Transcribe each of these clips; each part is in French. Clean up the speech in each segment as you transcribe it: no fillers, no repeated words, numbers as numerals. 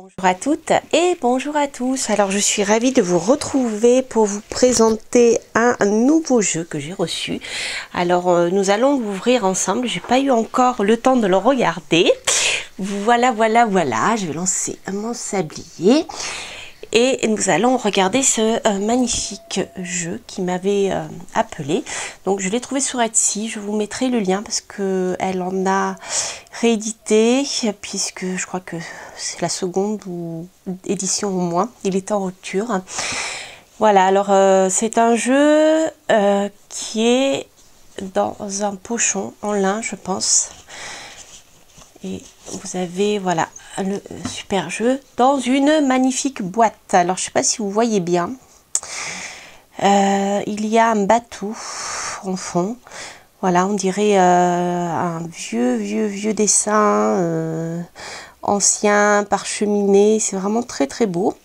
Bonjour à toutes et bonjour à tous. Alors je suis ravie de vous retrouver pour vous présenter un nouveau jeu que j'ai reçu. Alors nous allons l'ouvrir ensemble. J'ai pas eu encore le temps de le regarder. Voilà, je vais lancer mon sablier et nous allons regarder ce magnifique jeu qui m'avait appelé. Donc je l'ai trouvé sur Etsy. Je vous mettrai le lien parce que elle en a réédité, puisque je crois que c'est la seconde édition au moins. Il est en rupture. Voilà, alors c'est un jeu qui est dans un pochon en lin, je pense. Et vous avez, voilà, le super jeu dans une magnifique boîte. Alors, je ne sais pas si vous voyez bien. Il y a un bateau en fond. Voilà, on dirait un vieux dessin ancien, parcheminé. C'est vraiment très beau.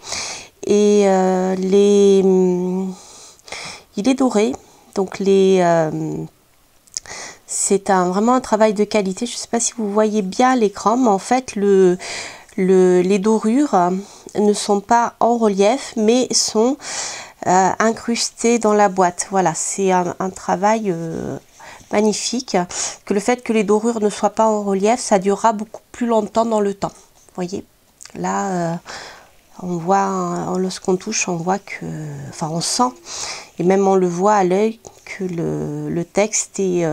Et il est doré. Donc c'est vraiment un travail de qualité. Je ne sais pas si vous voyez bien l'écran, mais en fait les dorures ne sont pas en relief, mais sont incrustées dans la boîte. Voilà, c'est un travail magnifique. Que le fait que les dorures ne soient pas en relief, ça durera beaucoup plus longtemps dans le temps. Vous voyez, là on voit, lorsqu'on touche, on voit que, enfin on sent, et même on le voit à l'œil, que le texte est,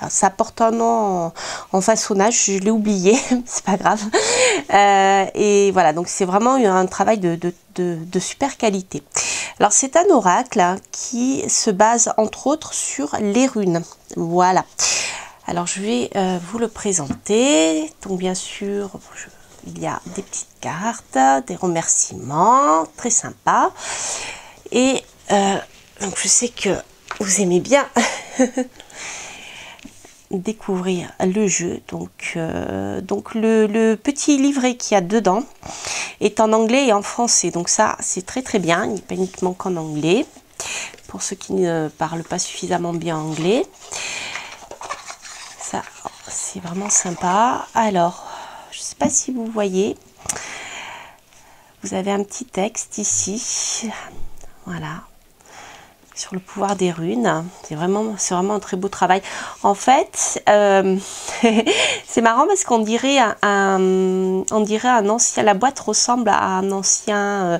ça porte un nom en façonnage, je l'ai oublié, c'est pas grave. Et voilà, donc c'est vraiment un travail de super qualité. Alors c'est un oracle qui se base entre autres sur les runes. Voilà. Alors je vais vous le présenter. Donc bien sûr, il y a des petites cartes, des remerciements, très sympa. Et donc je sais que vous aimez bien découvrir le jeu. Donc le petit livret qu'il y a dedans est en anglais et en français. Donc ça, c'est très bien. Il n'est pas uniquement qu'en anglais. Pour ceux qui ne parlent pas suffisamment bien anglais. Ça, c'est vraiment sympa. Alors, je ne sais pas si vous voyez. Vous avez un petit texte ici. Voilà. Sur le pouvoir des runes. C'est vraiment un très beau travail. En fait, c'est marrant parce qu'on dirait un ancien, la boîte ressemble à un ancien,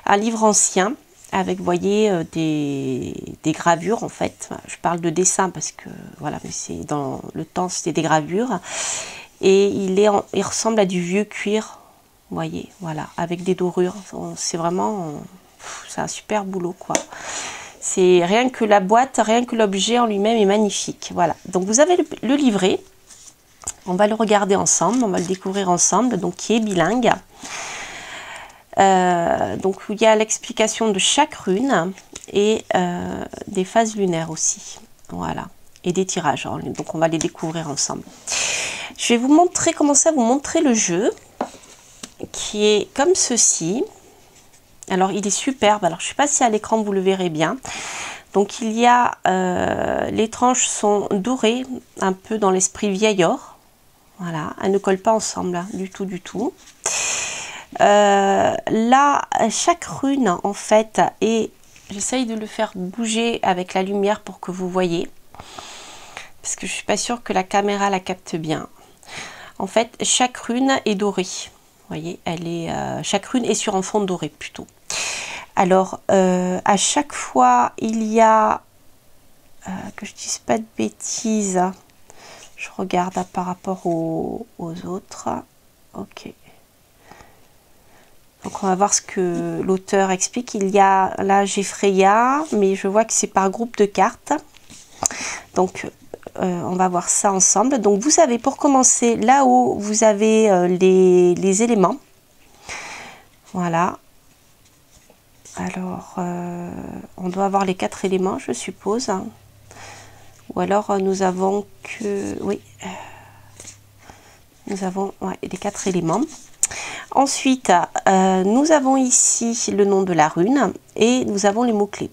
un livre ancien avec, vous voyez, des gravures en fait. Je parle de dessin parce que, voilà, mais c'est dans le temps, c'était des gravures. Et il ressemble à du vieux cuir, vous voyez, voilà, avec des dorures. C'est vraiment, c'est un super boulot, quoi. C'est rien que la boîte, rien que l'objet en lui-même est magnifique. Voilà, donc vous avez le livret. On va le regarder ensemble, on va le découvrir ensemble, donc qui est bilingue. Donc il y a l'explication de chaque rune et des phases lunaires aussi. Voilà, et des tirages. Donc on va les découvrir ensemble. Je vais vous montrer, commencer à vous montrer le jeu qui est comme ceci. Alors il est superbe, alors je ne sais pas si à l'écran vous le verrez bien. Donc il y a, les tranches sont dorées, un peu dans l'esprit vieil or. Voilà, elles ne collent pas ensemble, hein, du tout. Là, chaque rune en fait, et j'essaye de le faire bouger avec la lumière pour que vous voyez. Parce que je ne suis pas sûre que la caméra la capte bien. En fait, chaque rune est dorée. Vous voyez, chaque rune est sur un fond doré plutôt. Alors, à chaque fois, il y a, que je ne dise pas de bêtises, je regarde par rapport aux autres. Ok. Donc, on va voir ce que l'auteur explique. Il y a, là, j'ai Freya, mais je vois que c'est par groupe de cartes. Donc, on va voir ça ensemble. Donc, vous avez, pour commencer, là-haut, vous avez les éléments. Voilà. Alors, on doit avoir les 4 éléments, je suppose. Ou alors, nous avons que... Oui. Nous avons les 4 éléments. Ensuite, nous avons ici le nom de la rune et nous avons les mots-clés.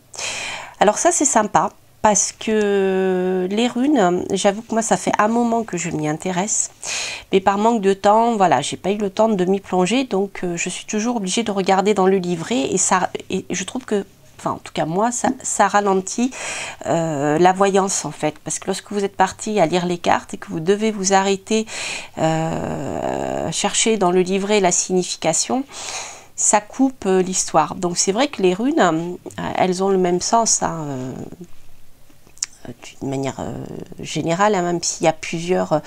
Alors ça, c'est sympa parce que les runes, j'avoue que moi, ça fait un moment que je m'y intéresse. mais par manque de temps, voilà, j'ai pas eu le temps de m'y plonger, donc je suis toujours obligée de regarder dans le livret, et je trouve que, enfin en tout cas moi, ça ralentit la voyance en fait, parce que lorsque vous êtes parti à lire les cartes et que vous devez vous arrêter, chercher dans le livret la signification, ça coupe l'histoire. Donc c'est vrai que les runes, elles ont le même sens, hein, d'une manière générale, hein, même s'il y a plusieurs,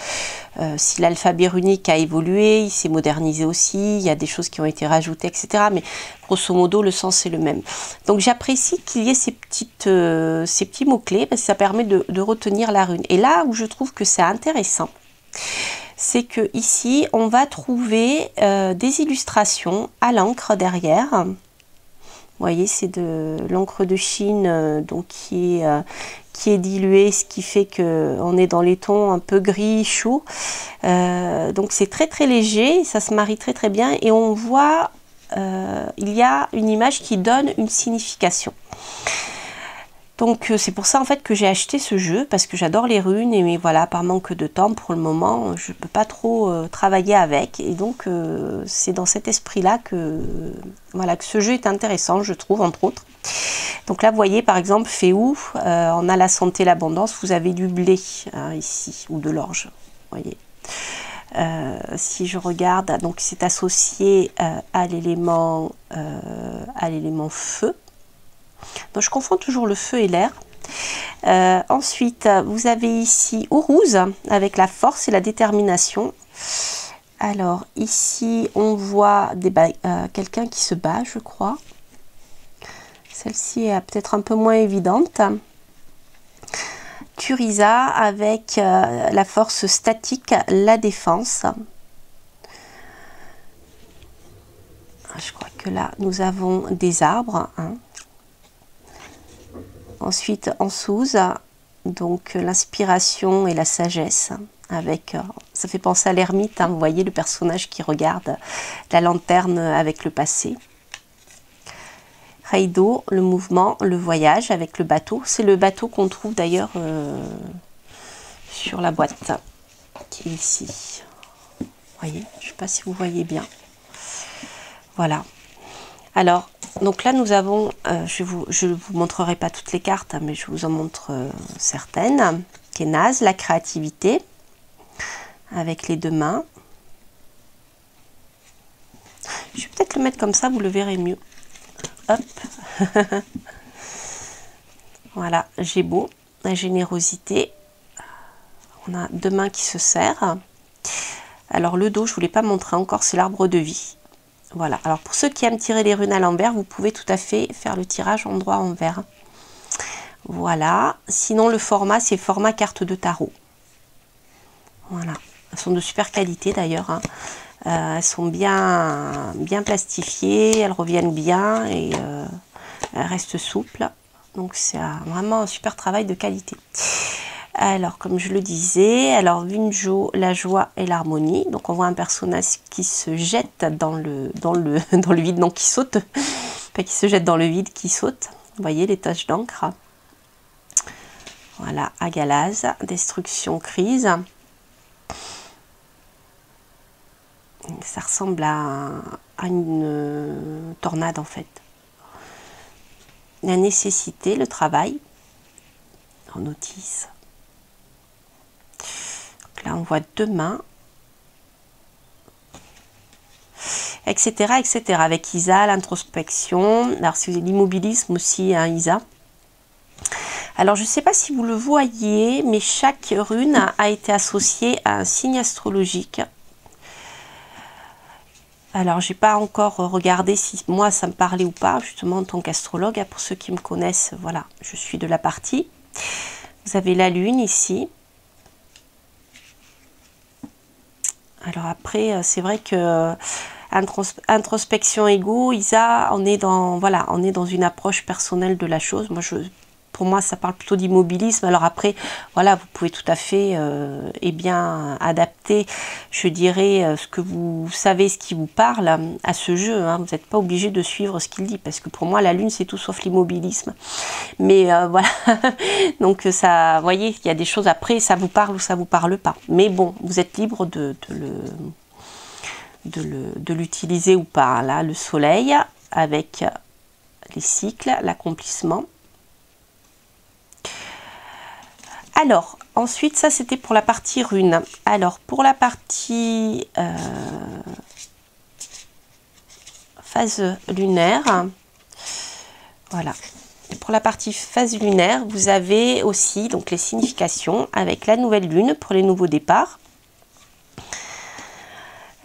si l'alphabet runique a évolué, il s'est modernisé aussi, il y a des choses qui ont été rajoutées, etc. Mais grosso modo, le sens est le même. Donc j'apprécie qu'il y ait ces petits mots-clés, parce que ça permet de retenir la rune. Et là où je trouve que c'est intéressant, c'est que ici, on va trouver des illustrations à l'encre derrière. Vous voyez, c'est de l'encre de Chine, donc qui est diluée, ce qui fait que on est dans les tons un peu gris chaud. Donc c'est très très léger, ça se marie très très bien, et on voit, il y a une image qui donne une signification. Donc c'est pour ça en fait que j'ai acheté ce jeu, parce que j'adore les runes, et mais voilà, par manque de temps pour le moment, je ne peux pas trop travailler avec, et donc c'est dans cet esprit-là que, voilà, que ce jeu est intéressant, je trouve, entre autres. Donc là, vous voyez, par exemple, Féou, on a la santé, l'abondance, vous avez du blé, hein, ici, ou de l'orge, vous voyez. Si je regarde, donc c'est associé à l'élément feu. Donc je confonds toujours le feu et l'air. Ensuite, vous avez ici Ourouz avec la force et la détermination. Alors ici, on voit quelqu'un qui se bat, je crois. Celle-ci est peut-être un peu moins évidente. Turiza avec la force statique, la défense. Je crois que là, nous avons des arbres, hein. Ensuite, en Souze, donc l'inspiration et la sagesse, avec, ça fait penser à l'ermite, hein, vous voyez le personnage qui regarde la lanterne avec le passé. Reido, le mouvement, le voyage avec le bateau. C'est le bateau qu'on trouve d'ailleurs sur la boîte qui est ici. Vous voyez, je ne sais pas si vous voyez bien. Voilà. Alors, donc là, nous avons, je ne vous montrerai pas toutes les cartes, hein, mais je vous en montre certaines. Kénaz, la créativité, avec les deux mains. Je vais peut-être le mettre comme ça, vous le verrez mieux. Hop. Voilà, Gébo, la générosité. On a deux mains qui se serrent. Alors, le dos, je ne vous l'ai pas montré encore, c'est l'arbre de vie. Voilà, alors pour ceux qui aiment tirer les runes à l'envers, vous pouvez tout à fait faire le tirage endroit-envers. Voilà, sinon le format, c'est format carte de tarot. Voilà, elles sont de super qualité d'ailleurs, hein. Elles sont bien plastifiées, elles reviennent bien et elles restent souples. Donc c'est vraiment un super travail de qualité. Alors, comme je le disais, alors Vinjo, la joie et l'harmonie. Donc, on voit un personnage qui se jette dans le vide, non, qui saute. Pas qui se jette dans le vide, qui saute. Vous voyez les taches d'encre. Voilà, Agalaz, destruction, crise. Ça ressemble à une tornade, en fait. La nécessité, le travail. En notice. Là, on voit deux mains, etc., etc. Avec Isa, l'introspection. Alors, c'est l'immobilisme aussi, hein, Isa. Alors, je ne sais pas si vous le voyez, mais chaque rune a été associée à un signe astrologique. Alors, je n'ai pas encore regardé si moi, ça me parlait ou pas, justement, en tant qu'astrologue. Pour ceux qui me connaissent, voilà, je suis de la partie. Vous avez la lune ici. Alors après, c'est vrai que introspection, ego, Isa, on est dans, voilà, on est dans une approche personnelle de la chose. Moi, pour moi ça parle plutôt d'immobilisme. Alors après, voilà, vous pouvez tout à fait eh bien adapter, je dirais, ce que vous savez, ce qui vous parle à ce jeu, hein. Vous n'êtes pas obligé de suivre ce qu'il dit, parce que pour moi la lune c'est tout sauf l'immobilisme. Mais voilà, donc ça, vous voyez, il y a des choses après, ça vous parle ou ça vous parle pas. Mais bon, vous êtes libre de l'utiliser ou pas. Là, le soleil avec les cycles, l'accomplissement. Alors, ensuite, ça c'était pour la partie rune. Alors, pour la partie phase lunaire, voilà. Pour la partie phase lunaire, vous avez aussi donc les significations avec la nouvelle lune pour les nouveaux départs.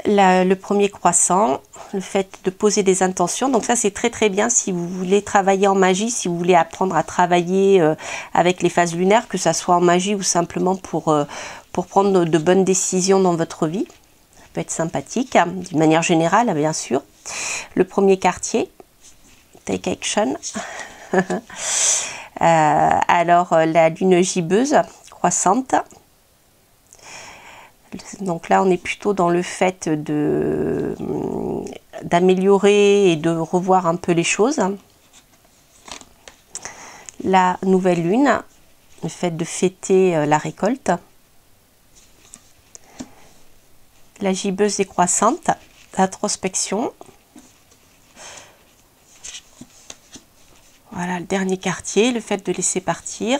Le premier croissant, le fait de poser des intentions. Donc ça, c'est très très bien si vous voulez travailler en magie, si vous voulez apprendre à travailler avec les phases lunaires, que ça soit en magie ou simplement pour prendre de bonnes décisions dans votre vie. Ça peut être sympathique, hein, d'une manière générale, bien sûr. Le premier quartier, Take Action. Alors, la lune gibbeuse, croissante. Donc là, on est plutôt dans le fait d'améliorer et de revoir un peu les choses. La nouvelle lune, le fait de fêter la récolte. La gibbeuse décroissante, l'introspection. Voilà, le dernier quartier, le fait de laisser partir.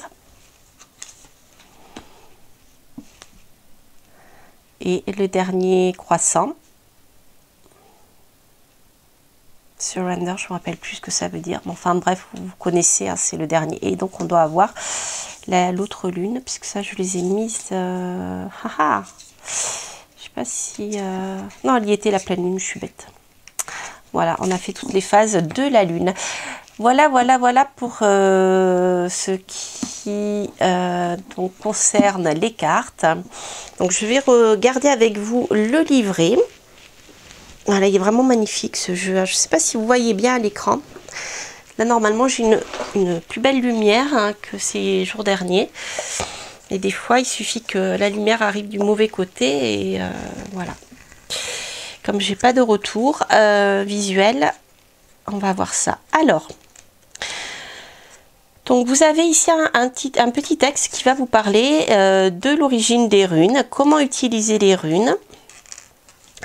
Et le dernier croissant, surrender, je ne me rappelle plus ce que ça veut dire. Mais enfin bref, vous connaissez, hein, c'est le dernier. Et donc on doit avoir l'autre lune, puisque ça je les ai mises. Je sais pas si... Non, il y était la pleine lune, je suis bête. Voilà, on a fait toutes les phases de la lune. Voilà pour ce qui donc concerne les cartes. Donc je vais regarder avec vous le livret. Voilà, il est vraiment magnifique ce jeu. Je ne sais pas si vous voyez bien à l'écran. Là normalement j'ai une plus belle lumière, hein, que ces jours derniers. Et des fois il suffit que la lumière arrive du mauvais côté et voilà. Comme j'ai pas de retour visuel, on va voir ça. Alors, donc vous avez ici un petit texte qui va vous parler de l'origine des runes, comment utiliser les runes,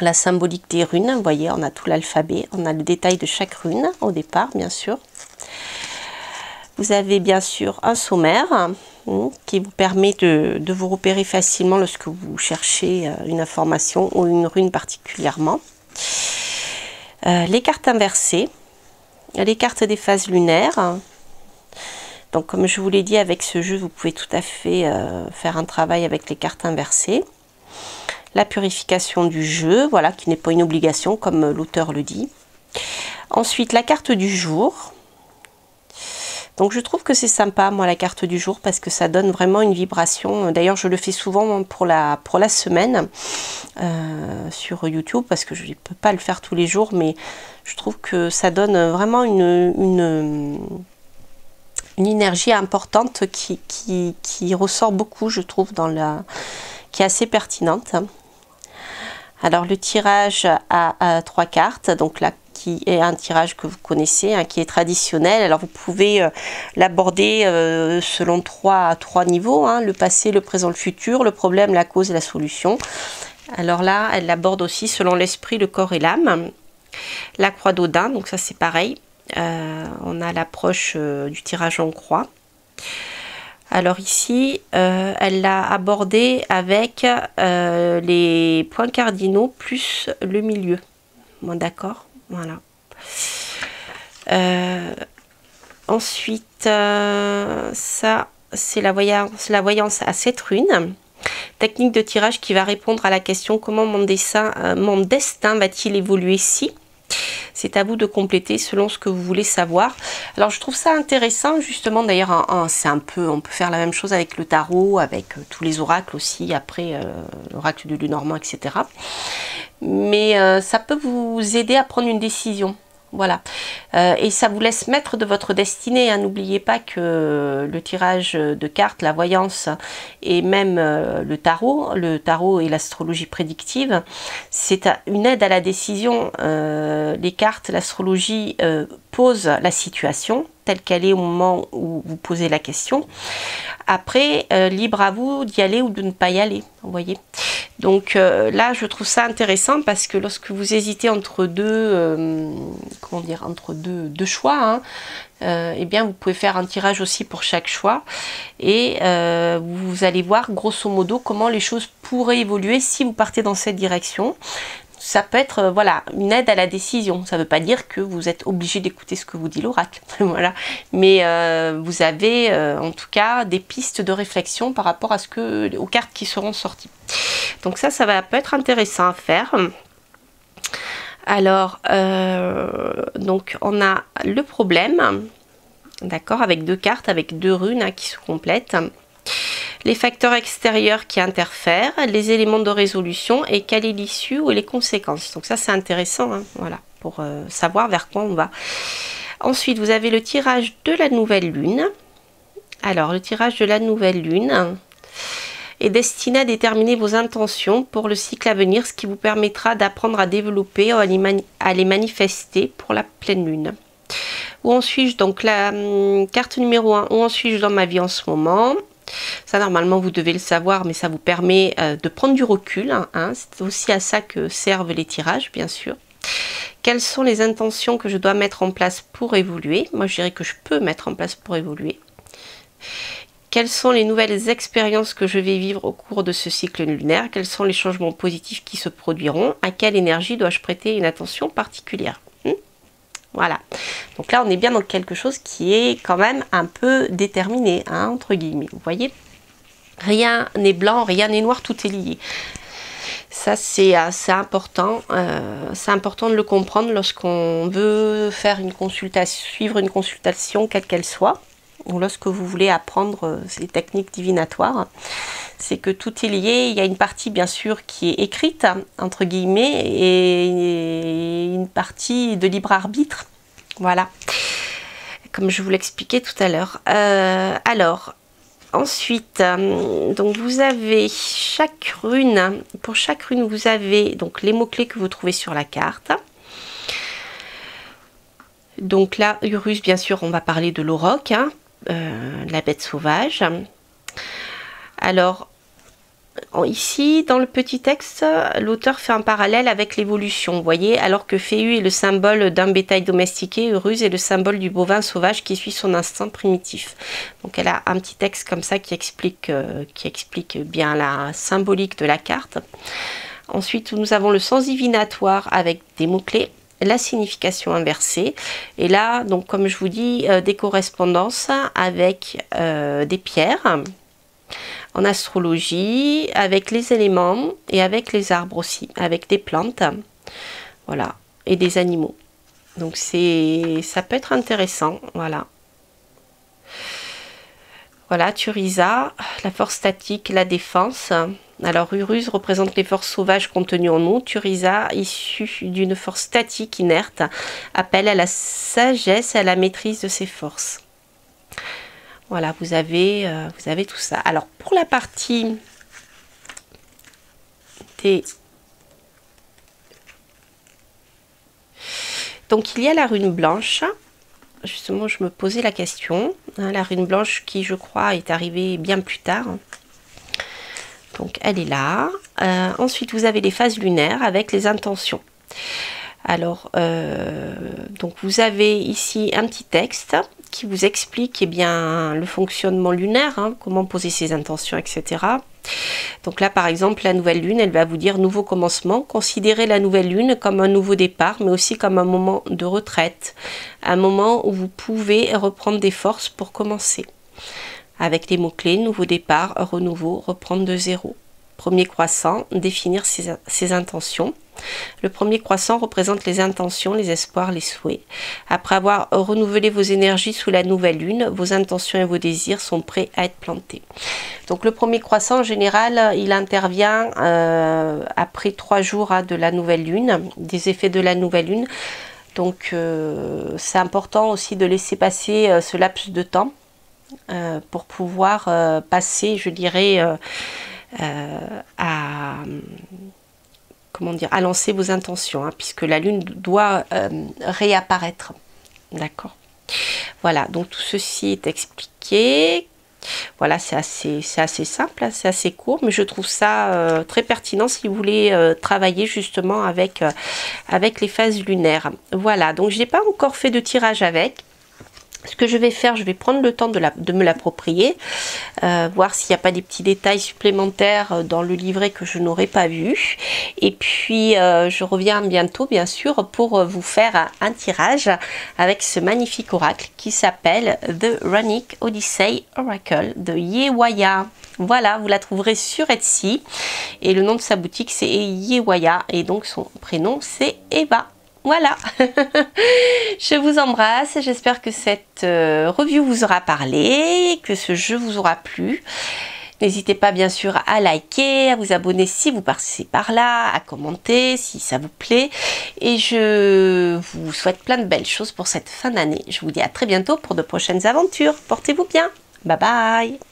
la symbolique des runes. Vous voyez, on a tout l'alphabet, on a le détail de chaque rune au départ, bien sûr. Vous avez bien sûr un sommaire qui vous permet de vous repérer facilement lorsque vous cherchez une information ou une rune particulièrement. Les cartes inversées, les cartes des phases lunaires. Donc comme je vous l'ai dit, avec ce jeu, vous pouvez tout à fait faire un travail avec les cartes inversées. La purification du jeu, voilà, qui n'est pas une obligation comme l'auteur le dit. Ensuite, la carte du jour. Donc je trouve que c'est sympa, moi, la carte du jour, parce que ça donne vraiment une vibration. D'ailleurs, je le fais souvent pour la semaine sur YouTube, parce que je ne peux pas le faire tous les jours, mais je trouve que ça donne vraiment une énergie importante qui ressort beaucoup, je trouve, qui est assez pertinente. Alors le tirage à 3 cartes, donc là qui est un tirage que vous connaissez, hein, qui est traditionnel. Alors vous pouvez l'aborder selon trois niveaux, hein, le passé, le présent, le futur, le problème, la cause et la solution. Alors là, elle l'aborde aussi selon l'esprit, le corps et l'âme. La croix d'Odin, donc ça c'est pareil. On a l'approche du tirage en croix. Alors ici, elle l'a abordé avec les points cardinaux plus le milieu. Bon, d'accord, voilà. Ensuite, ça, c'est la voyance à 7 runes. Technique de tirage qui va répondre à la question comment mon destin va-t-il évoluer si. C'est à vous de compléter selon ce que vous voulez savoir. Alors je trouve ça intéressant justement, d'ailleurs c'est un peu, on peut faire la même chose avec le tarot, avec tous les oracles aussi, après l'oracle de Lenormand, etc. Mais ça peut vous aider à prendre une décision Voilà. Et ça vous laisse maître de votre destinée, hein. N'oubliez pas que le tirage de cartes, la voyance et même le tarot et l'astrologie prédictive, c'est une aide à la décision. Les cartes, l'astrologie pose la situation telle qu'elle est au moment où vous posez la question. Après, libre à vous d'y aller ou de ne pas y aller, vous voyez. Donc là, je trouve ça intéressant parce que lorsque vous hésitez entre comment dire, entre deux choix, hein, eh bien, vous pouvez faire un tirage aussi pour chaque choix et vous allez voir grosso modo comment les choses pourraient évoluer si vous partez dans cette direction. Ça peut être voilà, une aide à la décision. Ça ne veut pas dire que vous êtes obligé d'écouter ce que vous dit l'oracle. Voilà. Mais vous avez en tout cas des pistes de réflexion par rapport aux cartes qui seront sorties. Donc ça peut être intéressant à faire. Alors, donc on a le problème, d'accord, avec 2 cartes, avec 2 runes hein, qui se complètent. Les facteurs extérieurs qui interfèrent, les éléments de résolution et quelle est l'issue ou les conséquences. Donc ça c'est intéressant, hein, voilà, pour savoir vers quoi on va. Ensuite vous avez le tirage de la nouvelle lune. Alors le tirage de la nouvelle lune est destiné à déterminer vos intentions pour le cycle à venir, ce qui vous permettra d'apprendre à développer, à les manifester pour la pleine lune. Où en suis-je? Donc la carte numéro 1, où en suis-je dans ma vie en ce moment? Ça, normalement, vous devez le savoir, mais ça vous permet de prendre du recul. Hein. C'est aussi à ça que servent les tirages, bien sûr. Quelles sont les intentions que je dois mettre en place pour évoluer? Moi, je dirais que je peux mettre en place pour évoluer. Quelles sont les nouvelles expériences que je vais vivre au cours de ce cycle lunaire? Quels sont les changements positifs qui se produiront? À quelle énergie dois-je prêter une attention particulière? Voilà, donc là on est bien dans quelque chose qui est quand même un peu déterminé, hein, entre guillemets, vous voyez. Rien n'est blanc, rien n'est noir, tout est lié. Ça c'est important, c'est important de le comprendre lorsqu'on veut faire une consultation, suivre une consultation quelle qu'elle soit, ou lorsque vous voulez apprendre ces techniques divinatoires. C'est que tout est lié, il y a une partie bien sûr qui est écrite, entre guillemets, et une partie de libre arbitre, voilà, comme je vous l'expliquais tout à l'heure. Alors, ensuite, donc vous avez chaque rune, pour chaque rune vous avez donc les mots-clés que vous trouvez sur la carte. Donc là, Urus, bien sûr, on va parler de l'auroch, hein, la bête sauvage. Alors, ici, dans le petit texte, l'auteur fait un parallèle avec l'évolution, vous voyez, alors que Féhu est le symbole d'un bétail domestiqué, Urus est le symbole du bovin sauvage qui suit son instinct primitif. Donc elle a un petit texte comme ça qui explique bien la symbolique de la carte. Ensuite, nous avons le sens divinatoire avec des mots-clés, la signification inversée, et là, donc comme je vous dis, des correspondances avec des pierres, en astrologie, avec les éléments et avec les arbres aussi, avec des plantes, voilà, et des animaux. Donc ça peut être intéressant, voilà. Voilà, Turiza, la force statique, la défense. Alors Urus représente les forces sauvages contenues en nous. Turiza, issue d'une force statique inerte, appelle à la sagesse et à la maîtrise de ses forces. Voilà, vous avez tout ça. Alors, pour la partie des... Donc, il y a la rune blanche. Justement, je me posais la question. Hein, la rune blanche qui, je crois, est arrivée bien plus tard. Donc, elle est là. Ensuite, vous avez les phases lunaires avec les intentions. Alors, donc vous avez ici un petit texte qui vous explique bien, le fonctionnement lunaire, hein, comment poser ses intentions, etc. Donc là, par exemple, la nouvelle lune, elle va vous dire nouveau commencement. Considérez la nouvelle lune comme un nouveau départ, mais aussi comme un moment de retraite, un moment où vous pouvez reprendre des forces pour commencer. Avec les mots-clés, nouveau départ, renouveau, reprendre de zéro. Premier croissant, définir ses intentions. Le premier croissant représente les intentions, les espoirs, les souhaits. Après avoir renouvelé vos énergies sous la nouvelle lune, vos intentions et vos désirs sont prêts à être plantés. Donc le premier croissant, en général, il intervient après 3 jours de la nouvelle lune, des effets de la nouvelle lune. Donc c'est important aussi de laisser passer ce laps de temps pour pouvoir passer, je dirais, à comment dire, à lancer vos intentions, hein, puisque la lune doit réapparaître. D'accord. Voilà, donc tout ceci est expliqué. Voilà, c'est assez simple, hein, c'est assez court, mais je trouve ça très pertinent si vous voulez travailler justement avec les phases lunaires. Voilà, donc je n'ai pas encore fait de tirage avec. Ce que je vais faire, je vais prendre le temps de me l'approprier, voir s'il n'y a pas des petits détails supplémentaires dans le livret que je n'aurais pas vu. Et puis, je reviens bientôt, bien sûr, pour vous faire un tirage avec ce magnifique oracle qui s'appelle The Runic Odyssey Oracle de Yewaya. Voilà, vous la trouverez sur Etsy. Et le nom de sa boutique, c'est Yewaya. Et donc, son prénom, c'est Eva. Voilà, je vous embrasse, j'espère que cette review vous aura parlé, que ce jeu vous aura plu. N'hésitez pas bien sûr à liker, à vous abonner si vous passez par là, à commenter si ça vous plaît. Et je vous souhaite plein de belles choses pour cette fin d'année. Je vous dis à très bientôt pour de prochaines aventures. Portez-vous bien, bye bye.